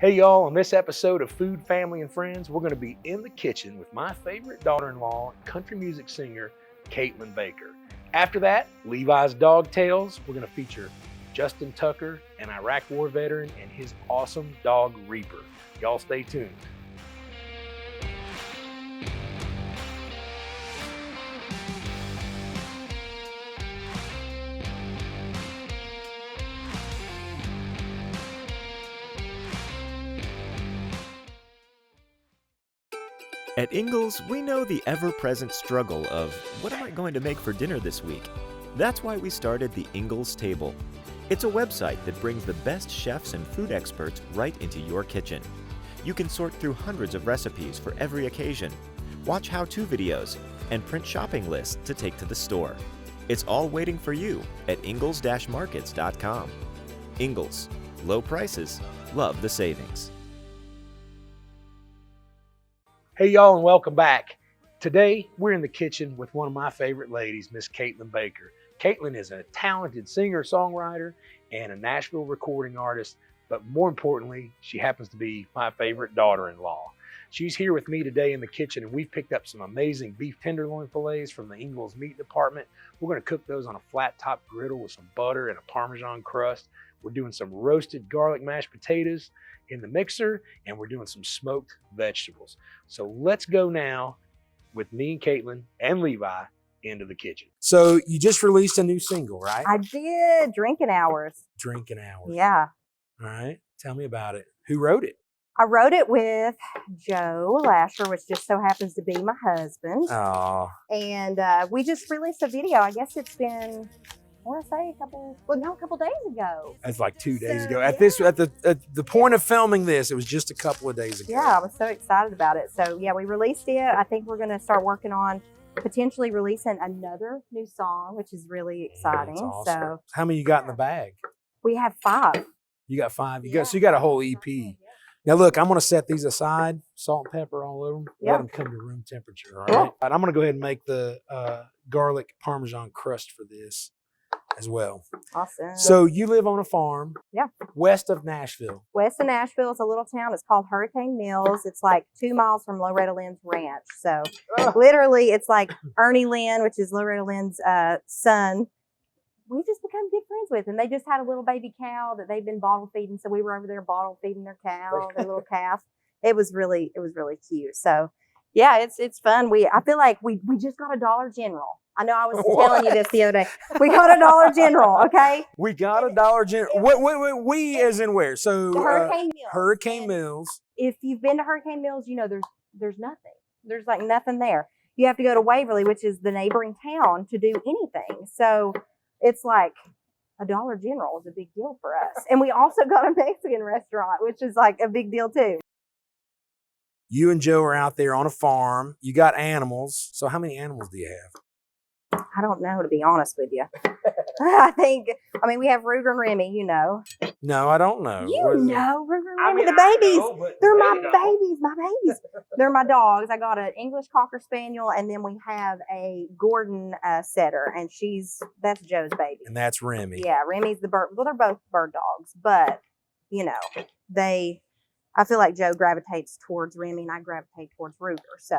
Hey y'all, on this episode of Food, Family, and Friends, we're going to be in the kitchen with my favorite daughter-in-law, country music singer, Kaitlyn Baker. After that, Levi's Dog Tales, we're going to feature Justin Tucker, an Iraq War veteran, and his awesome dog, Reaper. Y'all stay tuned. At Ingles, we know the ever-present struggle of, what am I going to make for dinner this week? That's why we started the Ingles Table. It's a website that brings the best chefs and food experts right into your kitchen. You can sort through hundreds of recipes for every occasion, watch how-to videos, and print shopping lists to take to the store. It's all waiting for you at ingles-markets.com. Ingles. Low prices. Love the savings. Hey y'all, and welcome back. Today, we're in the kitchen with one of my favorite ladies, Miss Kaitlyn Baker. Kaitlyn is a talented singer, songwriter, and a Nashville recording artist, but more importantly, she happens to be my favorite daughter-in-law. She's here with me today in the kitchen, and we've picked up some amazing beef tenderloin fillets from the Ingles meat department. We're gonna cook those on a flat top griddle with some butter and a Parmesan crust. We're doing some roasted garlic mashed potatoes in the mixer, and we're doing some smoked vegetables. So let's go now with me and Kaitlyn and Levi into the kitchen. So you just released a new single, right? I did. Drinking Hours. Drinking Hours. Yeah. All right. Tell me about it. Who wrote it? I wrote it with Joe Lasher, which just so happens to be my husband. Oh. And we just released a video. I guess it's been, I want to say a couple days ago. That's like 2 days ago. Yeah. At the point of filming this, it was just a couple of days ago. Yeah, I was so excited about it. So yeah, we released it. I think we're going to start working on potentially releasing another new song, which is really exciting. That's awesome. So how many you got in the bag? we have 5. You got 5. Yeah. So you got a whole EP. Now look, I'm going to set these aside, salt and pepper all over them. Yeah. Let them come to room temperature. All right. Cool. All right, I'm going to go ahead and make the garlic Parmesan crust for this as well. Awesome. So you live on a farm. Yeah. West of Nashville. West of Nashville is a little town. It's called Hurricane Mills. It's like 2 miles from Loretta Lynn's ranch. So literally it's like Ernie Lynn, which is Loretta Lynn's son. We just become good friends with, and they just had a little baby cow that they've been bottle feeding. So we were over there bottle feeding their cow, their little calf. It was really cute. So yeah, it's fun. I feel like we just got a Dollar General. I know I was telling you this the other day. We got a Dollar General, okay? We got a Dollar General. What, we as in where? So The Hurricane Mills. Hurricane Mills. If you've been to Hurricane Mills, you know there's nothing. There's like nothing there. You have to go to Waverly, which is the neighboring town, to do anything. So it's like a Dollar General is a big deal for us. And we also got a Mexican restaurant, which is like a big deal too. You and Joe are out there on a farm. You got animals. So how many animals do you have? I don't know, to be honest with you. We have Ruger and Remy, you know. No, I don't know. You know, Ruger and Remy, the babies. They're my babies. They're my dogs. I got an English Cocker Spaniel, and then we have a Gordon setter, and that's Joe's baby. And that's Remy. Yeah, Remy's the bird. Well, they're both bird dogs, but, you know, I feel like Joe gravitates towards Remy, and I gravitate towards Ruger, so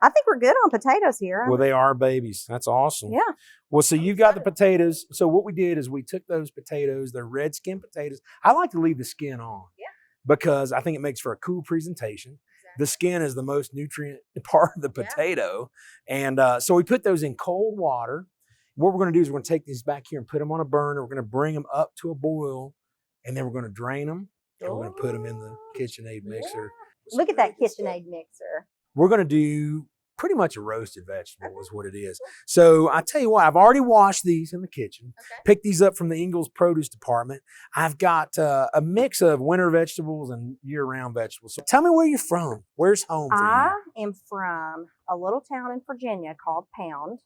I think we're good on potatoes here. Well, they are babies. That's awesome. Yeah. Well, so you got the potatoes. So what we did is we took those potatoes, they're red skin potatoes. I like to leave the skin on. Yeah. Because I think it makes for a cool presentation. Exactly. The skin is the most nutrient part of the potato. Yeah. And so we put those in cold water. What we're going to do is we're going to take these back here and put them on a burner. We're going to bring them up to a boil, and then we're going to drain them. And we're going to put them in the KitchenAid mixer. Yeah. Look at that KitchenAid mixer. We're going to do pretty much a roasted vegetable is what it is. So I tell you what, I've already washed these in the kitchen, picked these up from the Ingles produce department. I've got a mix of winter vegetables and year-round vegetables. So tell me where you're from. Where's home for you? I am from a little town in Virginia called Pound.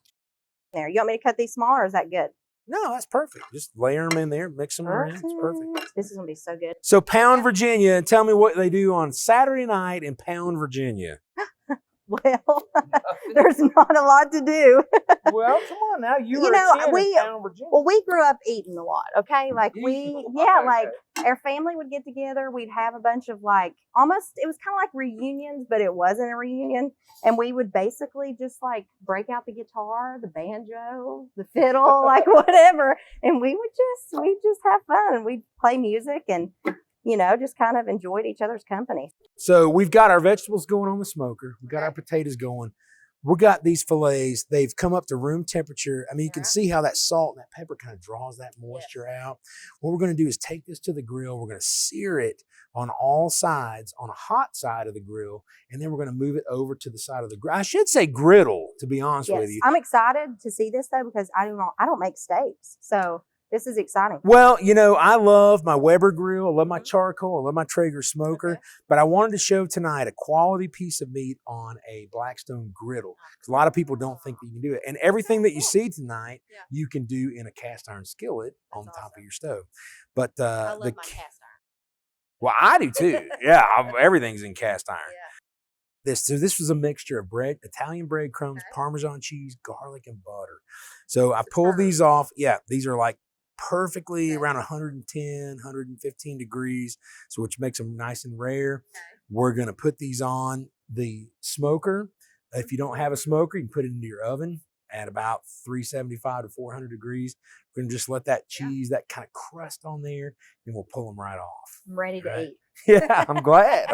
There, you want me to cut these smaller, or is that good? No, that's perfect. Just layer them in there, mix them around. It's perfect. This is going to be so good. So Pound, Virginia, tell me what they do on Saturday night in Pound, Virginia. Well, there's not a lot to do. Well, come on now. You You were know, a kid we- in town, Virginia. Well, we grew up eating a lot, okay? Like Eating a lot, yeah, okay. like our family would get together. We'd have a bunch of like almost, it was kind of like reunions, but it wasn't a reunion. And we would basically just like break out the guitar, the banjo, the fiddle, like whatever. And we just have fun and we'd play music and, you know, just kind of enjoyed each other's company. So we've got our vegetables going on the smoker. We've got our potatoes going. We got these fillets. They've come up to room temperature. I mean, you can see how that salt and that pepper kind of draws that moisture out. What we're going to do is take this to the grill. We're going to sear it on all sides on a hot side of the grill, and then we're going to move it over to the side of the grill. I should say griddle, to be honest with you. I'm excited to see this though because I don't make steaks, so this is exciting. Well, you know, I love my Weber grill. I love my charcoal. I love my Traeger smoker. But I wanted to show tonight a quality piece of meat on a Blackstone griddle. Because a lot of people don't think that you can do it. And everything that you see tonight, you can do in a cast iron skillet on the top of your stove. But I love my cast iron. Well, I do too. Yeah, everything's in cast iron. So this was a mixture of Italian breadcrumbs, Parmesan cheese, garlic, and butter. So I pulled these off. Yeah, these are like perfectly around 110, 115 degrees, so which makes them nice and rare. We're going to put these on the smoker. If you don't have a smoker, you can put it into your oven at about 375 to 400 degrees. We're going to just let that cheese, that kind of crust on there, and we'll pull them right off. I'm ready to eat. Yeah, I'm glad.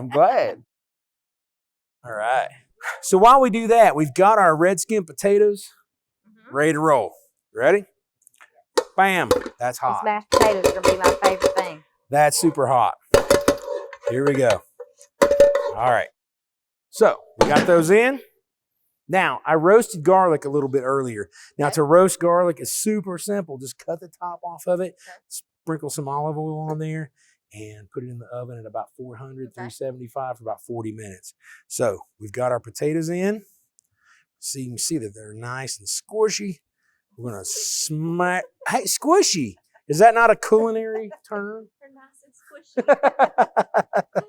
All right. So while we do that, we've got our red skin potatoes ready to roll. Ready? Bam. That's hot. These mashed potatoes are going to be my favorite thing. That's super hot. Here we go. All right. So we got those in. Now, I roasted garlic a little bit earlier. Now, to roast garlic is super simple. Just cut the top off of it, sprinkle some olive oil on there, and put it in the oven at about 400, 375 for about 40 minutes. So we've got our potatoes in. So you can see that they're nice and squishy. We're going to smack. Hey, squishy. Is that not a culinary term? They're nice and squishy.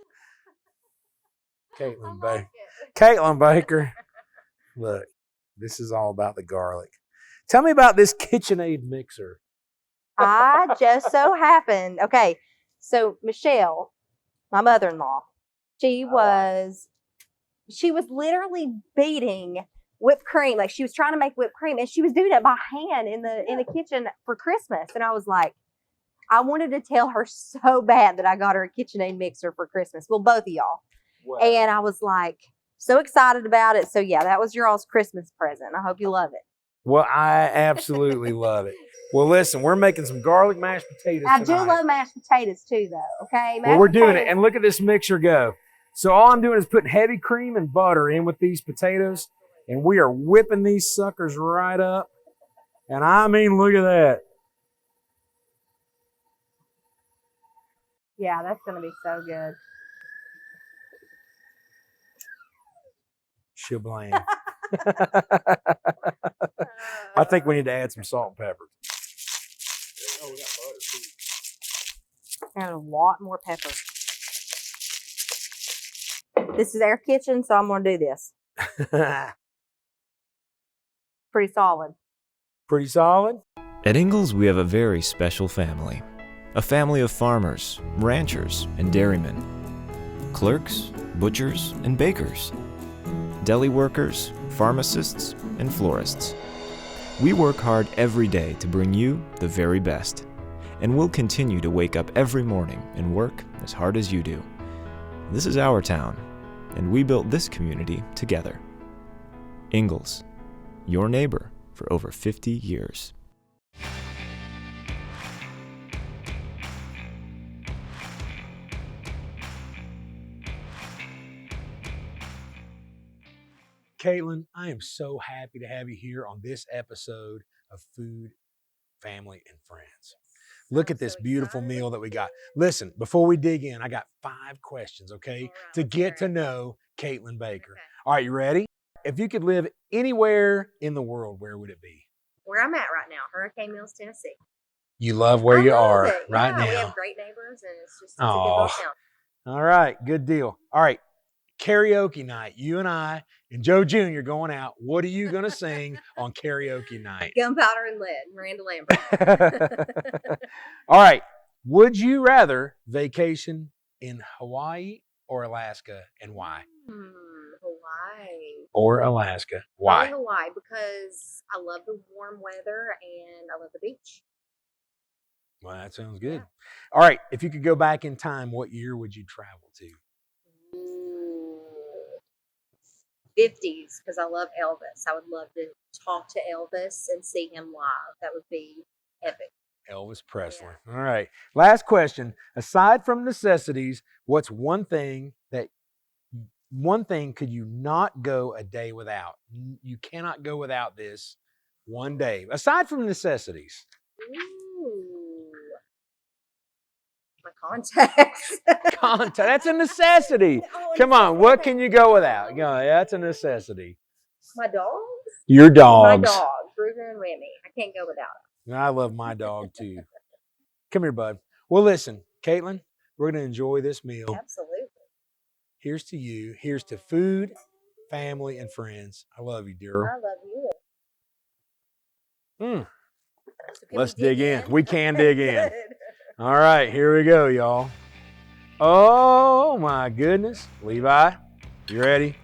Kaitlyn Baker. Kaitlyn Baker. Look, this is all about the garlic. Tell me about this KitchenAid mixer. I just so happened. Okay, so Michelle, my mother-in-law, she was literally beating whipped cream. Like she was trying to make whipped cream and she was doing it by hand in the kitchen for Christmas. And I was like, I wanted to tell her so bad that I got her a KitchenAid mixer for Christmas. Well, both of y'all. Wow. And I was like, so excited about it. So yeah, that was your all's Christmas present. I hope you love it. Well, I absolutely love it. Well, listen, we're making some garlic mashed potatoes tonight. I do love mashed potatoes too, though. Okay. Well, we're doing it. And look at this mixer go. So all I'm doing is putting heavy cream and butter in with these potatoes. And we are whipping these suckers right up. And I mean, look at that. Yeah, that's going to be so good. Shablam. I think we need to add some salt and pepper. Oh, we got butter too. And a lot more pepper. This is our kitchen, so I'm going to do this. Pretty solid. Pretty solid? At Ingles, we have a very special family. A family of farmers, ranchers, and dairymen. Clerks, butchers, and bakers. Deli workers, pharmacists, and florists. We work hard every day to bring you the very best. And we'll continue to wake up every morning and work as hard as you do. This is our town, and we built this community together. Ingles, your neighbor for over 50 years. Kaitlyn, I am so happy to have you here on this episode of Food, Family, and Friends. Look at this beautiful meal that we got. Listen, before we dig in, I got 5 questions, okay, to get to know Kaitlyn Baker. Okay. All right, you ready? If you could live anywhere in the world, where would it be? Where I'm at right now, Hurricane Mills, Tennessee. You love where you are right Yeah, now. we have great neighbors, and it's a good little town. All right, good deal. All right, Karaoke night. You and I and Joe Jr. going out. What are you going to sing on karaoke night? Gunpowder and Lead, Miranda Lambert. All right. Would you rather vacation in Hawaii or Alaska, and why? Hawaii. Or Alaska. Why Why? Hawaii? Because I love the warm weather and I love the beach. Well, that sounds good. Yeah. All right. If you could go back in time, what year would you travel to? 50s, because I love Elvis. I would love to talk to Elvis and see him live. That would be epic. Elvis Presley. All right. Last question. Aside from necessities, what's one thing could you not go a day without? You cannot go without this one day. Aside from necessities. Ooh. My contacts. That's a necessity. Come on. What can you go without? That's a necessity. My dogs? Your dogs. My dogs, Ruger and Remy. I can't go without them. I love my dog too. Come here, bud. Well, listen, Kaitlyn, we're going to enjoy this meal. Absolutely. Here's to you. Here's to food, family, and friends. I love you, dear. I love you. So Let's dig in. We can dig in. All right, here we go, y'all. Oh, my goodness. Levi, you ready?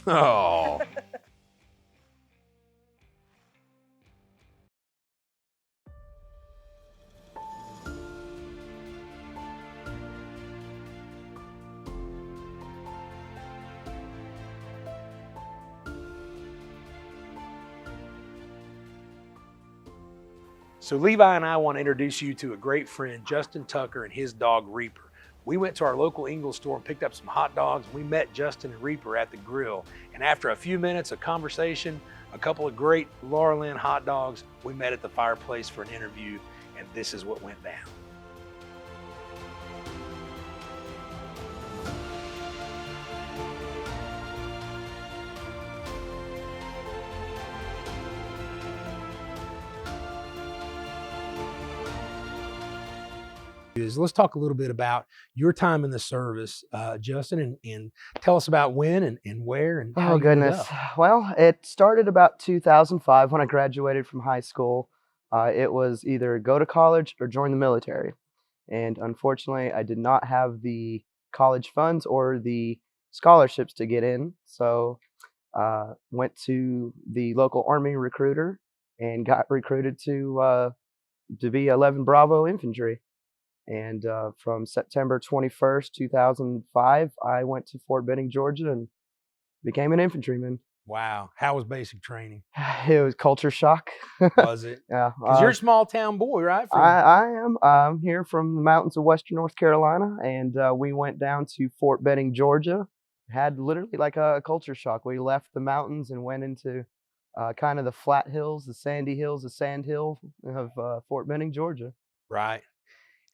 Oh. So Levi and I want to introduce you to a great friend, Justin Tucker, and his dog, Reaper. We went to our local Ingles store and picked up some hot dogs. We met Justin and Reaper at the grill. And after a few minutes of conversation, a couple of great Laura Lynn hot dogs, we met at the fireplace for an interview, and this is what went down. Let's talk a little bit about your time in the service, Justin, and tell us about when and where and how Oh, you ended goodness. up. Well, it started about 2005 when I graduated from high school. It was either go to college or join the military. And unfortunately, I did not have the college funds or the scholarships to get in. So went to the local Army recruiter and got recruited to be 11 Bravo Infantry. And from September 21st, 2005, I went to Fort Benning, Georgia, and became an infantryman. Wow. How was basic training? It was culture shock. Was it? Yeah. Because you're a small town boy, right? I am. I'm here from the mountains of western North Carolina, and we went down to Fort Benning, Georgia. Had literally like a culture shock. We left the mountains and went into kind of the flat hills, the sandy hills, the sand hill of Fort Benning, Georgia. Right.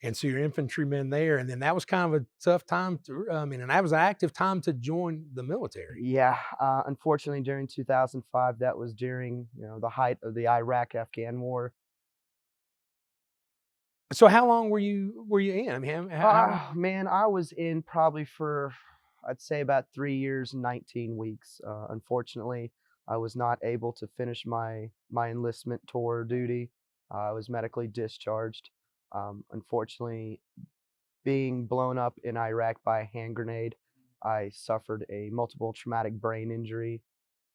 And so you're infantryman there, and then that was kind of a tough time and that was an active time to join the military. Yeah, unfortunately, during 2005, that was during the height of the Iraq-Afghan war. So how long were you in? I mean, Man, I was in probably for I'd say about 3 years and 19 weeks. Unfortunately, I was not able to finish my enlistment tour duty. I was medically discharged. Unfortunately, being blown up in Iraq by a hand grenade, I suffered a multiple traumatic brain injury,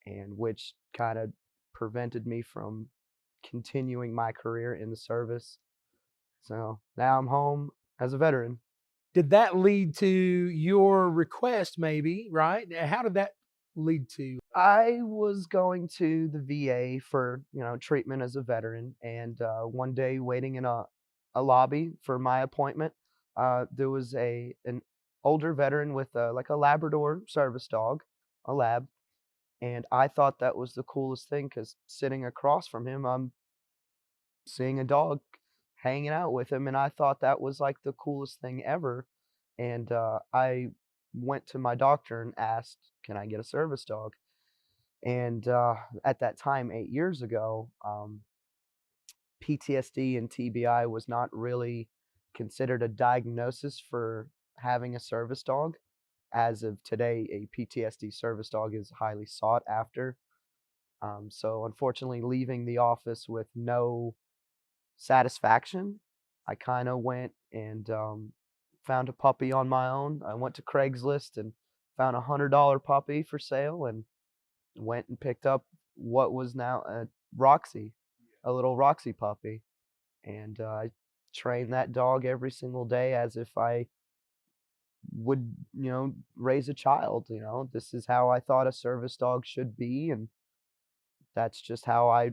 and which kind of prevented me from continuing my career in the service. So now I'm home as a veteran. Did that lead to your request, maybe, right? How did that lead to? I was going to the VA for treatment as a veteran, and one day waiting in a lobby for my appointment, there was an older veteran with like a Labrador service dog, a lab, and I thought that was the coolest thing because sitting across from him, I'm seeing a dog hanging out with him, and I thought that was like the coolest thing ever. And I went to my doctor and asked, "Can I get a service dog?" And at that time, 8 years ago, PTSD and TBI was not really considered a diagnosis for having a service dog. As of today, a PTSD service dog is highly sought after. So unfortunately, leaving the office with no satisfaction, I kind of went and found a puppy on my own. I went to Craigslist and found $100 puppy for sale and went and picked up what was now a Roxy, a little Roxy puppy. And I train that dog every single day as if I would, raise a child. This is how I thought a service dog should be, and that's just how I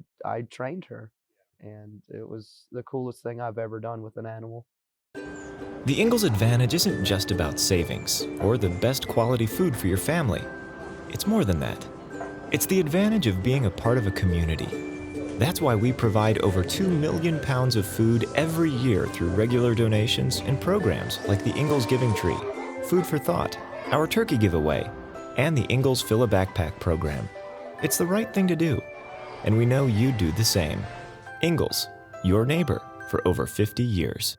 trained her. And it was the coolest thing I've ever done with an animal. The Ingles advantage isn't just about savings or the best quality food for your family. It's more than that. It's the advantage of being a part of a community. That's why we provide over 2 million pounds of food every year through regular donations and programs like the Ingles Giving Tree, Food for Thought, our turkey giveaway, and the Ingles Fill a Backpack program. It's the right thing to do, and we know you do the same. Ingles, your neighbor for over 50 years.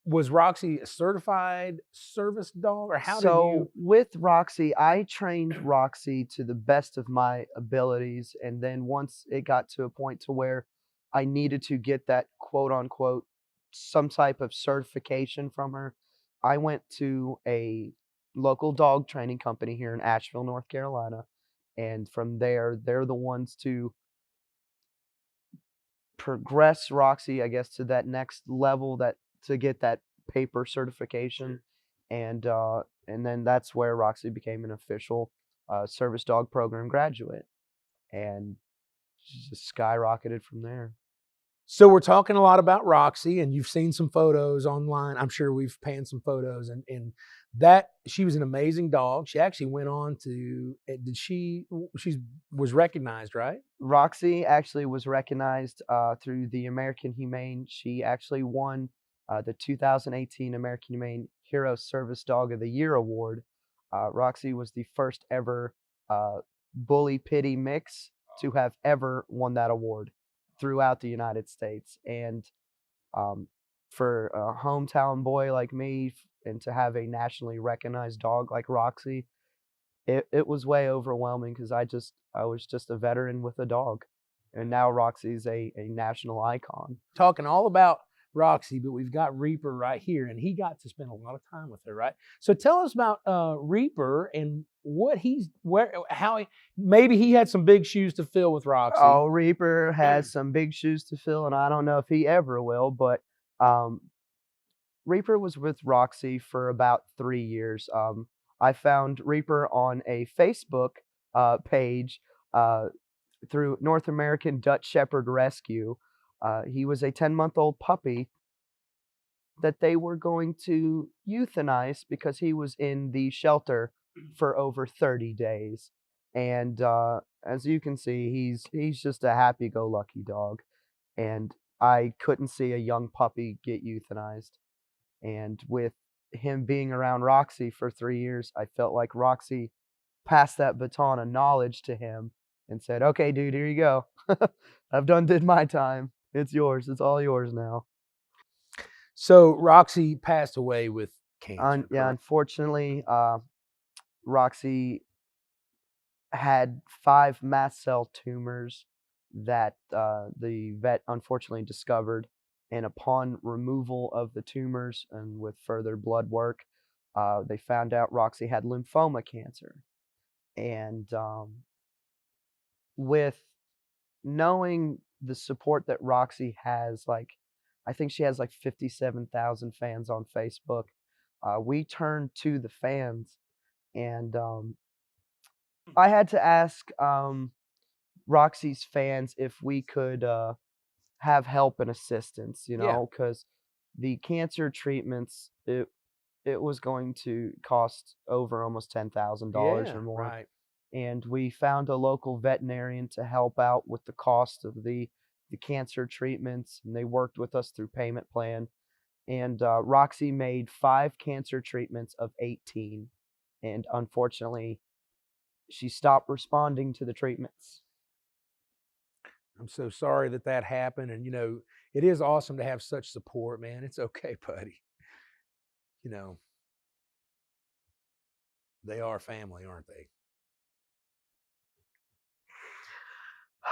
Was Roxy a certified service dog, or how did you? With Roxy, I trained Roxy to the best of my abilities, and then once it got to a point to where I needed to get that quote unquote some type of certification from her, I went to a local dog training company here in Asheville, North Carolina, and from there, they're the ones to progress Roxy, I guess, to that next level, that to get that paper certification. And then that's where Roxy became an official service dog program graduate, and just skyrocketed from there. So we're talking a lot about Roxy, and you've seen some photos online. I'm sure we've panned some photos, and that she was an amazing dog. She actually went on to, she was recognized, right? Roxy actually was recognized through the American Humane. She actually won the 2018 American Humane Hero Service Dog of the Year award. Roxy was the first ever bully pity mix to have ever won that award throughout the United States. And for a hometown boy like me, and to have a nationally recognized dog like Roxy, it was way overwhelming, because I was just a veteran with a dog, and now Roxy's a national icon. Talking all about Roxy, but we've got Reaper right here, and he got to spend a lot of time with her, right? So tell us about Reaper and maybe he had some big shoes to fill with Roxy. Oh, Reaper has some big shoes to fill, and I don't know if he ever will, but Reaper was with Roxy for about 3 years. I found Reaper on a Facebook page through North American Dutch Shepherd Rescue. He was a 10-month-old puppy that they were going to euthanize because he was in the shelter for over 30 days. And as you can see, he's just a happy-go-lucky dog. And I couldn't see a young puppy get euthanized. And with him being around Roxy for 3 years, I felt like Roxy passed that baton of knowledge to him and said, "Okay, dude, here you go. I've did my time. It's yours. It's all yours now." So Roxy passed away with cancer. Yeah, unfortunately, Roxy had 5 mast cell tumors that the vet unfortunately discovered. And upon removal of the tumors and with further blood work, they found out Roxy had lymphoma cancer. And with knowing the support that Roxy has, I think she has 57,000 fans on Facebook, we turned to the fans, and I had to ask Roxy's fans if we could have help and assistance, because the cancer treatments, it was going to cost over almost $10,000 or more. Right. And we found a local veterinarian to help out with the cost of the cancer treatments, and they worked with us through payment plan. And Roxy made 5 cancer treatments of 18, and unfortunately, she stopped responding to the treatments. I'm so sorry that happened. And, it is awesome to have such support, man. It's okay, buddy. You know, they are family, aren't they?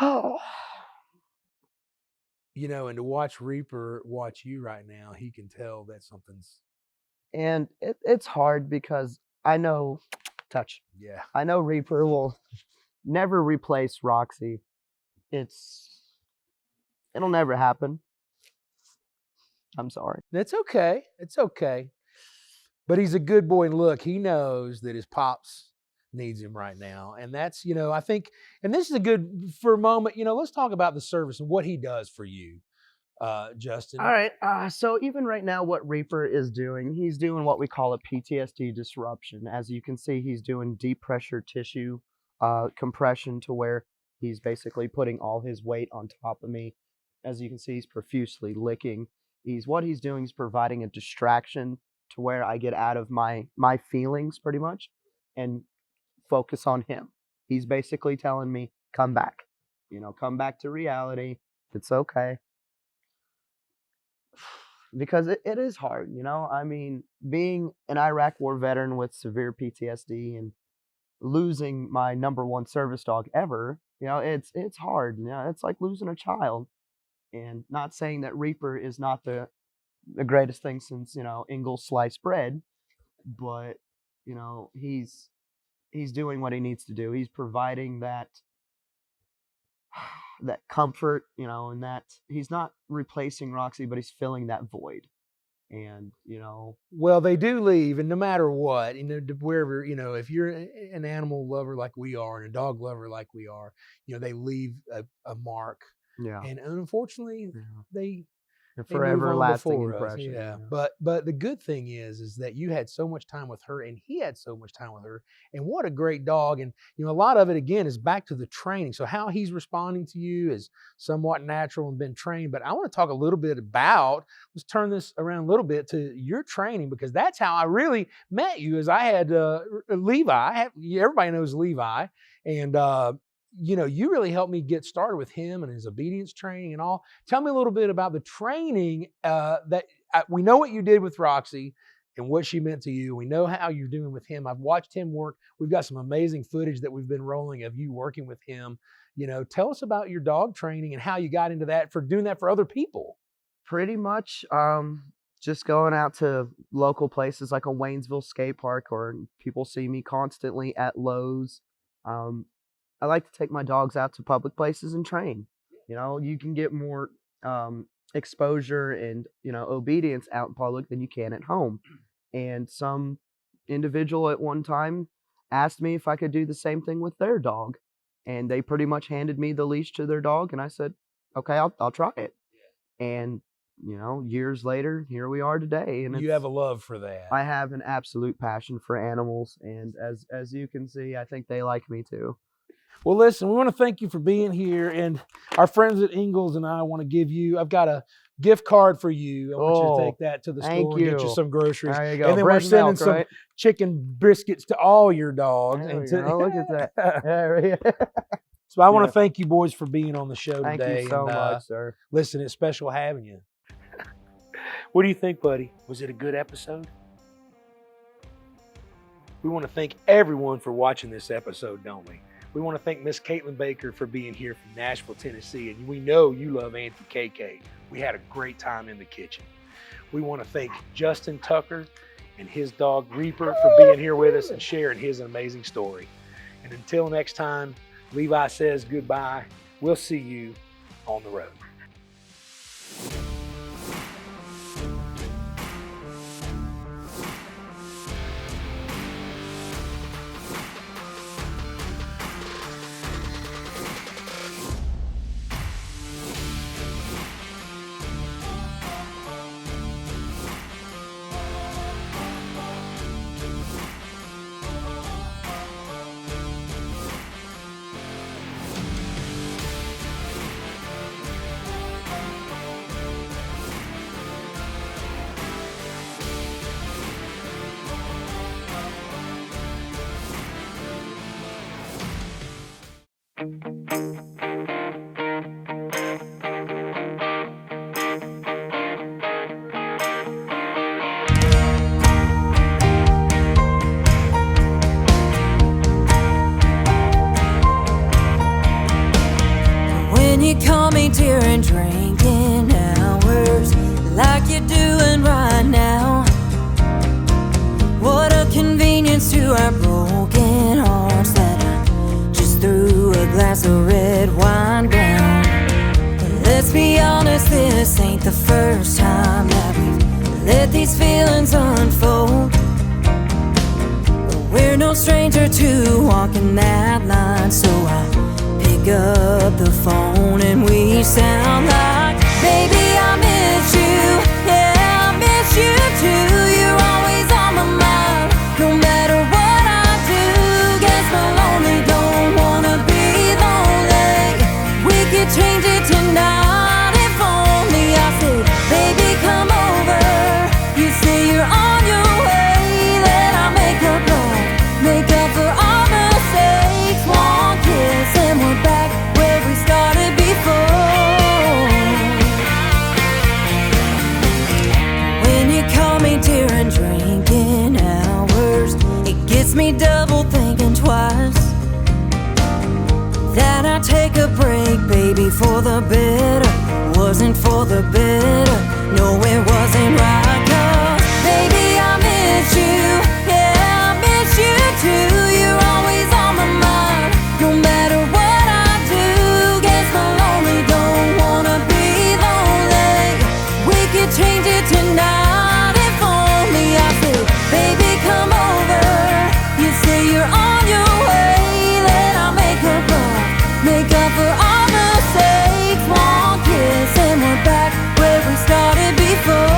Oh, You know, and to watch Reaper watch you right now, he can tell that something's, and it's hard because I know, touch. yeah. I know Reaper will never replace Roxy. It'll never happen. I'm sorry. That's okay. It's okay. But he's a good boy. And look, he knows that his pops needs him right now. And that's, you know, I think, and this is a good, for a moment, you know, let's talk about the service and what he does for you, Justin. All right. So even right now, what Reaper is doing, he's doing what we call a PTSD disruption. As you can see, he's doing deep pressure tissue compression to where he's basically putting all his weight on top of me. As you can see, he's profusely licking. What he's doing is providing a distraction to where I get out of my feelings pretty much and focus on him. He's basically telling me, come back, come back to reality. It's okay. Because it is hard, I mean, being an Iraq war veteran with severe PTSD and losing my number one service dog ever, it's hard. It's like losing a child. And not saying that Reaper is not the greatest thing since, Ingles sliced bread, but, he's doing what he needs to do. He's providing that comfort, and that he's not replacing Roxy, but he's filling that void. And, well, they do leave, and no matter what, wherever, if you're an animal lover like we are and a dog lover like we are, they leave a mark. Yeah. And unfortunately, they forever lasting us. impression. Yeah. But the good thing is that you had so much time with her and he had so much time with her. And what a great dog. And, a lot of it, again, is back to the training. So how he's responding to you is somewhat natural and been trained. But I want to talk a little bit about, let's turn this around a little bit to your training, because that's how I really met you. As I had Levi. Everybody knows Levi. And, you really helped me get started with him and his obedience training and all. Tell me a little bit about the training that we know what you did with Roxy and what she meant to you. We know how you're doing with him. I've watched him work. We've got some amazing footage that we've been rolling of you working with him. Tell us about your dog training and how you got into that, for doing that for other people. Pretty much just going out to local places like a Waynesville skate park, or people see me constantly at Lowe's. I like to take my dogs out to public places and train. You can get more exposure and, obedience out in public than you can at home. And some individual at one time asked me if I could do the same thing with their dog. And they pretty much handed me the leash to their dog. And I said, okay, I'll try it. And, years later, here we are today. And you have a love for that. I have an absolute passion for animals. And as you can see, I think they like me too. Well, listen, we want to thank you for being here, and our friends at Ingles and I want to give you, I've got a gift card for you. I want you to take that to the store and get you some groceries. There you go. And then Bread we're sending milk, some right? chicken biscuits to all your dogs. Look at that. So I want to thank you boys for being on the show thank today. Thank you so much, sir. Listen, it's special having you. What do you think, buddy? Was it a good episode? We want to thank everyone for watching this episode, don't we? We want to thank Miss Kaitlyn Baker for being here from Nashville, Tennessee. And we know you love Auntie KK. We had a great time in the kitchen. We want to thank Justin Tucker and his dog Reaper for being here with us and sharing his amazing story. And until next time, Levi says goodbye. We'll see you on the road. during drinking hours, like you're doing right now. What a convenience to our broken hearts that I just threw a glass of red wine down. Let's be honest, this ain't the first time that we've let these feelings unfold. But we're no stranger to walking that line, so I pick up the phone and we sound like, baby, I miss you, yeah, I miss you too. You're always on my mind, no matter what I do. Guess my lonely don't wanna be lonely. We could change it tonight if only I said, baby, come over. You say you're on your way, then I make up for all mistakes. One kiss and we're back where we started before. When you call me during drinking hours, it gets me double thinking twice that I take a break, baby, for the better. Wasn't for the better, no, it wasn't right. 'Cause baby, I miss you, yeah, I miss you too. You're always on my mind, no matter what I do. Guess my lonely don't wanna be lonely. We could change it tonight if only I said, baby, come over. You say you're on your way, then I'll make up for all mistakes. One kiss and we're back where we started before.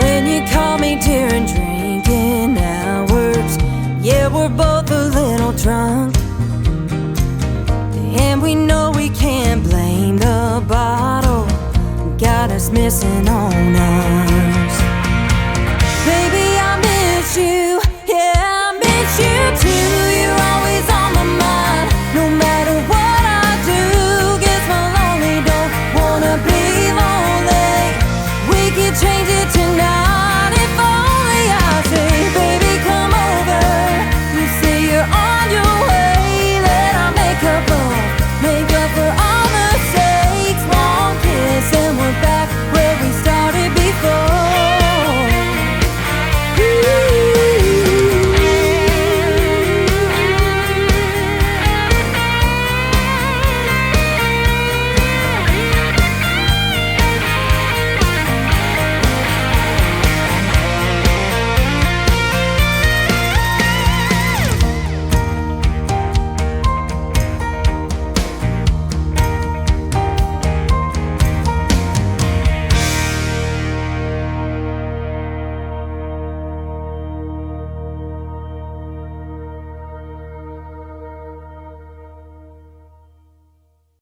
When you call me during drinking hours, yeah, we're both a little drunk, and we know we can't blame the bottle. Got us missing on us.